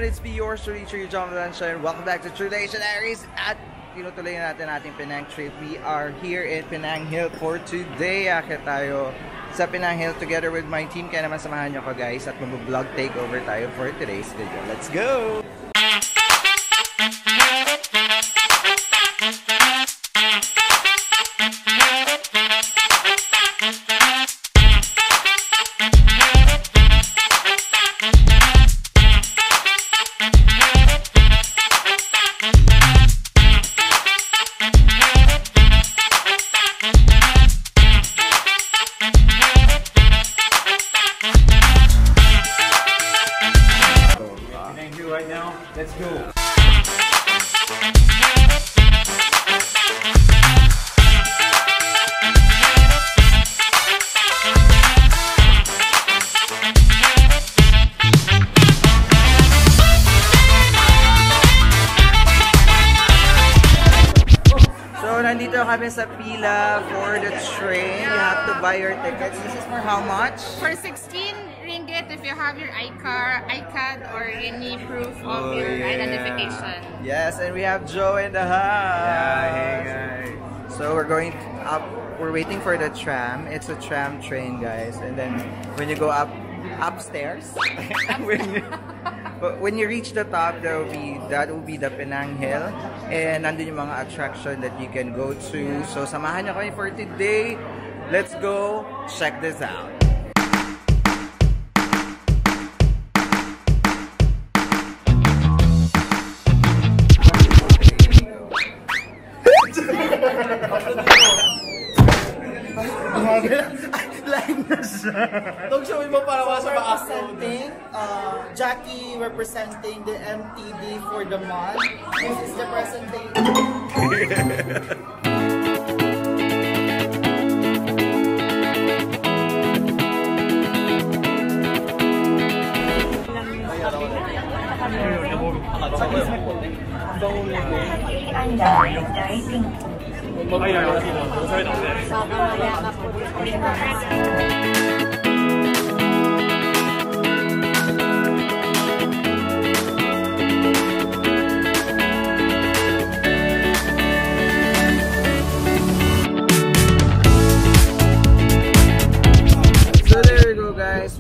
everyone, it's me, yours truly, John Valencia, and welcome back to True Dictionaries. At tinutuloy na natin ating Penang trip. We are here in Penang Hill for today. Akit tayo sa Penang Hill together with my team. Kaya naman samahan nyo ko guys at mag-vlog takeover tayo for today's video. Let's go! Right now, let's go. So, nandito kami sa pila for the train. You have to buy your tickets. This is for how much? For 16 ringgit if you have your iCard or any proof of your identification. Yes, and we have Joe in the house. Yeah, hey guys. So we're going up. We're waiting for the tram. It's a tram train, guys. And then when you go upstairs, when you reach the top, that will be the Penang Hill, and nandun yung mga attraction that you can go to. So samahan niyo kami for today. Let's go check this out. Don't show mo para wala sa representing Jackie representing the MTD for the month. This is the presentation.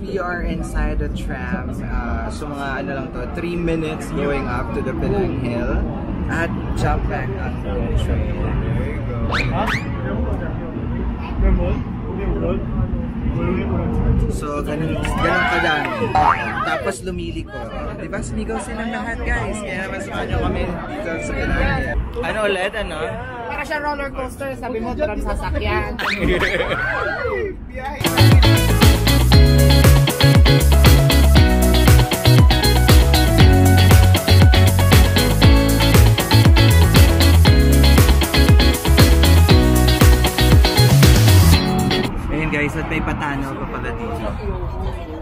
We are inside the tram. So mga ano lang to, 3 minutes going up to the Penang Hill at jump back on the train. There you go. So ganun kadami. Tapos lumiliko. Diba sumigaw silang lahat guys? Kaya naman sumahan nyo kami dito sa Penang Hill. Ano ulit? Ano? Para siya roller coaster, sabi mo parang sasakyan. Guys, at may patanaw pa pala dito.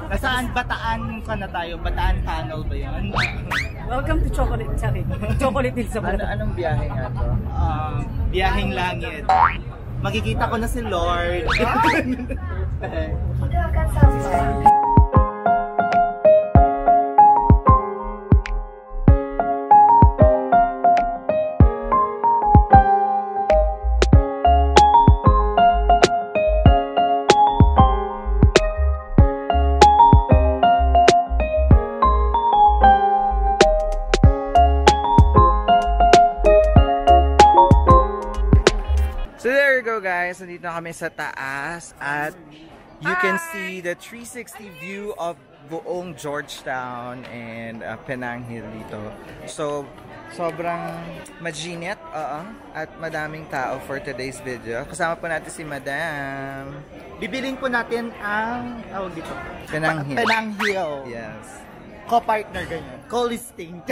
Nasaan Bataan ka na tayo? Bataan Tunnel ba yan? Welcome to Chocolate Hills sa Bataan. Anong biyahe nga to? Biyaheng langit. Makikita ko na si Lord. So there you go guys, nandito na kami sa taas at you can see the 360 view of buong Georgetown and Penang Hill dito. So sobrang maginit at madaming tao for today's video. Kasama po natin si Madam. Bibiling po natin ang dito. Penang Hill. Penang Hill. Yes. Co-partner ganyan. Co-listing.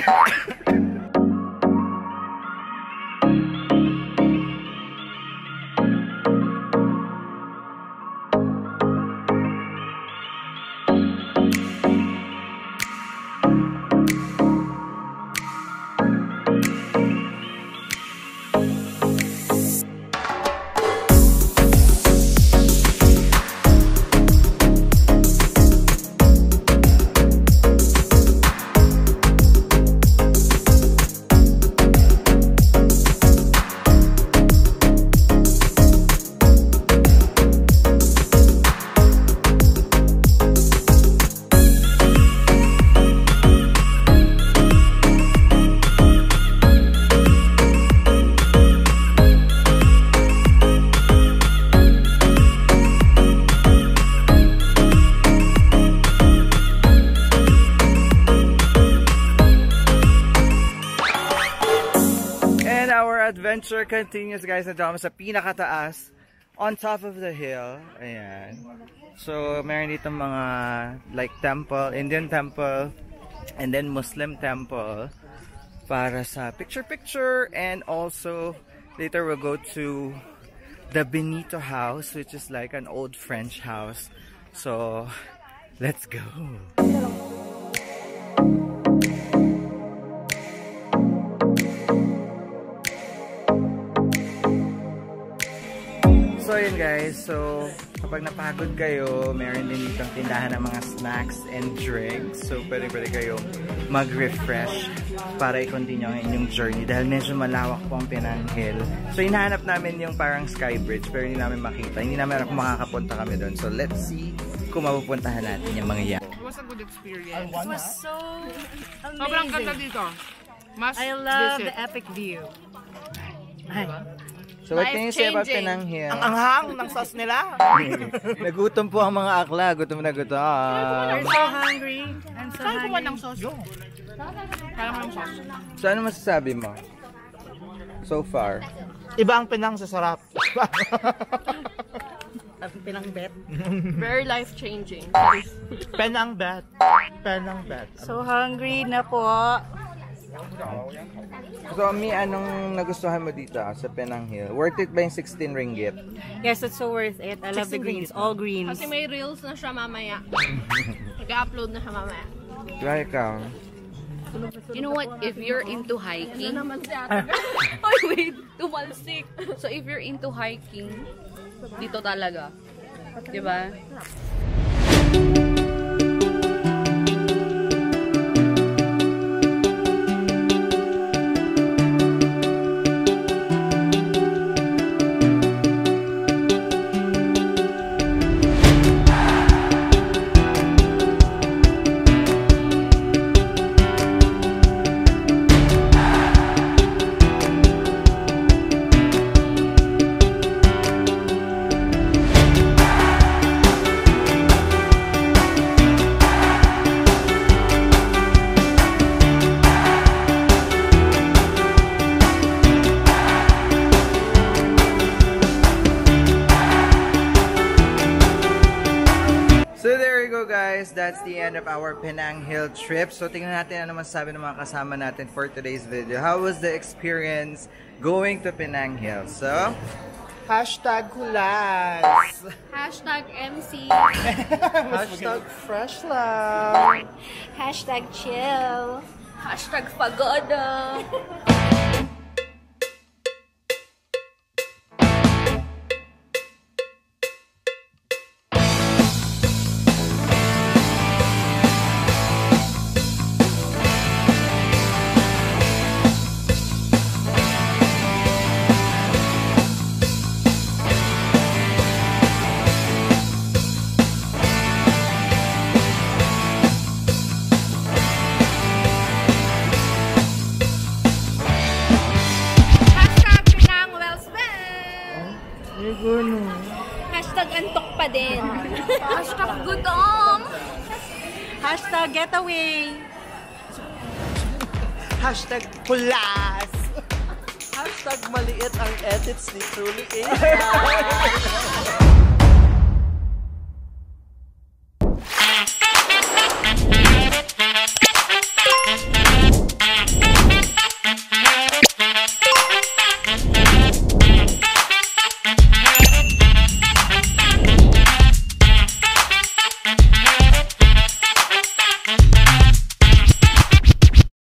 adventure continues, guys. Nandiyan kami sa pinakataas, on top of the hill. Ayan. So, meron dito mga like temple, Indian temple, and then Muslim temple para sa picture-picture. And also, later we'll go to the Benito house, which is like an old French house. So, let's go. So yun guys, so kapag napagod kayo, meron din ditong tindahan ng mga snacks and drinks. So pwede kayong mag-refresh para i-continue ang inyong journey dahil medyo malawak po ang Penang Hill. So hinahanap namin yung parang sky bridge pero hindi namin makita. Hindi namin alam kung makakapunta kami doon. So let's see kung mapupuntahan natin yung mga yan. It was a good experience. It was so Sobrang ganda amazing. dito. Must I love visit. the epic view. Ay. So what can you say about Life-changing. Penang Hill? Ang anghang ng sauce nila. Nagutom po ang mga akla. Gutom na gutom. I'm so hungry. I'm so Saan kuha hungry. ng sauce? Kaya mo ng sauce. So ano masasabi mo? So far. Iba ang Penang sa sarap. Pinang bet. Very life-changing. Penang bet. Penang bet. So hungry na po. So, Mi, anong nagustuhan mo dito sa Penang Hill? Worth it ba yung 16 ringgit? Yes, it's so worth it. I love the greens. All greens. Kasi may reels na siya mamaya. Nag-upload na siya mamaya. Try ka. You know what? If you're into hiking, Ay, wait. tumalsik. So if you're into hiking, dito talaga. Diba? So there you go guys, that's the end of our Penang Hill trip. So tingnan natin ano masasabi ng mga kasama natin for today's video. How was the experience going to Penang Hill? So, Hashtag kulas. Hashtag MC. Hashtag fresh love. Hashtag chill. Hashtag pagoda. Hashtag Penang well spent. Hashtag antok pa din. Hashtag gutom. Hashtag getaway. Hashtag kulas. Hashtag maliit ang edits ni Truly Asia.